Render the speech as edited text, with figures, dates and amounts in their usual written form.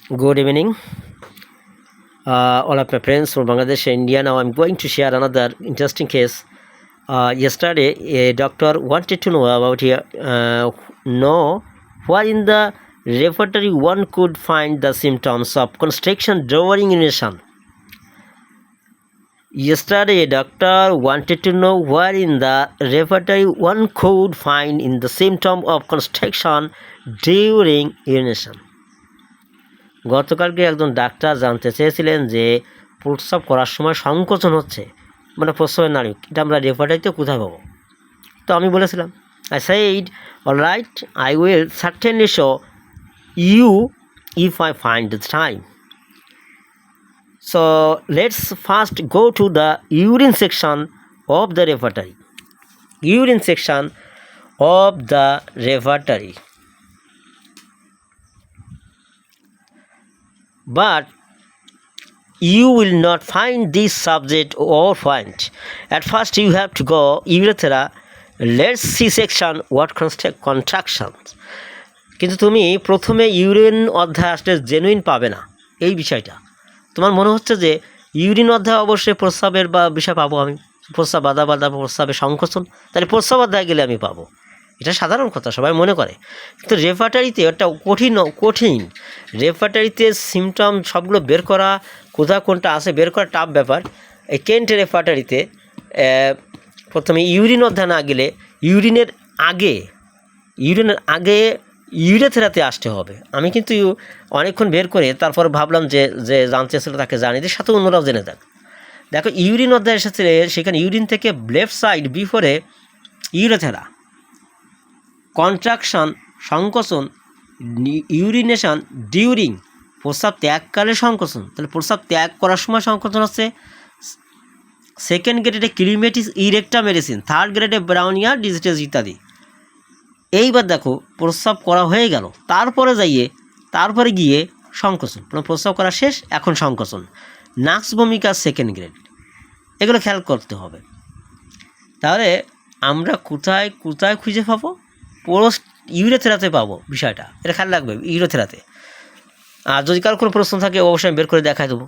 Good evening, all of my friends from Bangladesh and India. Now I'm going to share another interesting case. Yesterday, a doctor wanted to know about know where in the repertory one could find the symptoms of constriction during urination. Yesterday, a doctor wanted to know where in the repertory one could find in the symptom of constriction during urination. গতকালকে একজন doctor জানতে চেয়েছিলেন যে প্রস্রাব করার সময় সংকোচন হচ্ছে, মানে প্রস্রাবের নালী, এটা আমরা রেপার্টারিতে কোথায় পাবো? তো আমি বলেছিলাম, I said, all right, I will certainly show you if I find the time. So let's first go to the urine section of the repertory. Urine section of the repertory. But you will not find this subject or point. At first you have to go urethra. Let's see section what contractions. কিন্তু তুমি প্রথমে urine অধ্যায় আসলে genuine পাবে না। এই বিষয়টা তোমার মনে হচ্ছে যে ইউরিন অধ্যায় অবশ্যই প্রস্রাবের বা বিষয় পাবো, আমি প্রস্রাব বাধা প্রস্রাবের সংকোচন, তাহলে প্রস্রাব অধ্যায় গেলে আমি পাবো। এটা সাধারণ কথা, সবাই মনে করে। কিন্তু রেপার্টারিতে একটা কঠিন রেপার্টারিতে সিমটম সবগুলো বের করা, কোনটা আছে বের করা টাফ ব্যাপার। এই কেন্ট রেপার্টারিতে প্রথমে ইউরিন অধ্যায় না গেলে ইউরিনের আগে ইউরেথেরাতে আসতে হবে। আমি কিন্তু অনেকক্ষণ বের করে তারপর ভাবলাম যে জানতে ছিল তাকে জানিয়ে দিই, সাথে অন্যরাও জেনে থাক। দেখো ইউরিন অধ্যায় এসেছে, সেখানে ইউরিন থেকে লেফট সাইড বিফোরে ইউরেথেরা, কন্ট্রাকশন সংকোচন, ইউরিনেশন ডিউরিং, প্রস্রাব ত্যাগকালে সংকোচন, তাহলে প্রস্রাব ত্যাগ করার সময় সংকোচন হচ্ছে। সেকেন্ড গ্রেডে ক্লিমেটিস ইরেক্টা মেডিসিন, থার্ড গ্রেডে ব্রাউনিয়া ডিজিটেজ ইত্যাদি। এইবার দেখো প্রস্রাব করা হয়ে গেল, তারপরে গিয়ে সংকোচন, প্রস্রাব করা শেষ, এখন সংকোচন, নাক্স ভূমিকা সেকেন্ড গ্রেড। এগুলো খেয়াল করতে হবে। তাহলে আমরা কোথায় খুঁজে পাবো? ইউরেথেরাতে পাবো বিষয়টা, এটা খেয়াল রাখবে ইউরেথেরাতে। আর যদি কারো কোনো প্রশ্ন থাকে অবশ্যই আমি বের করে দেখাই দেবো।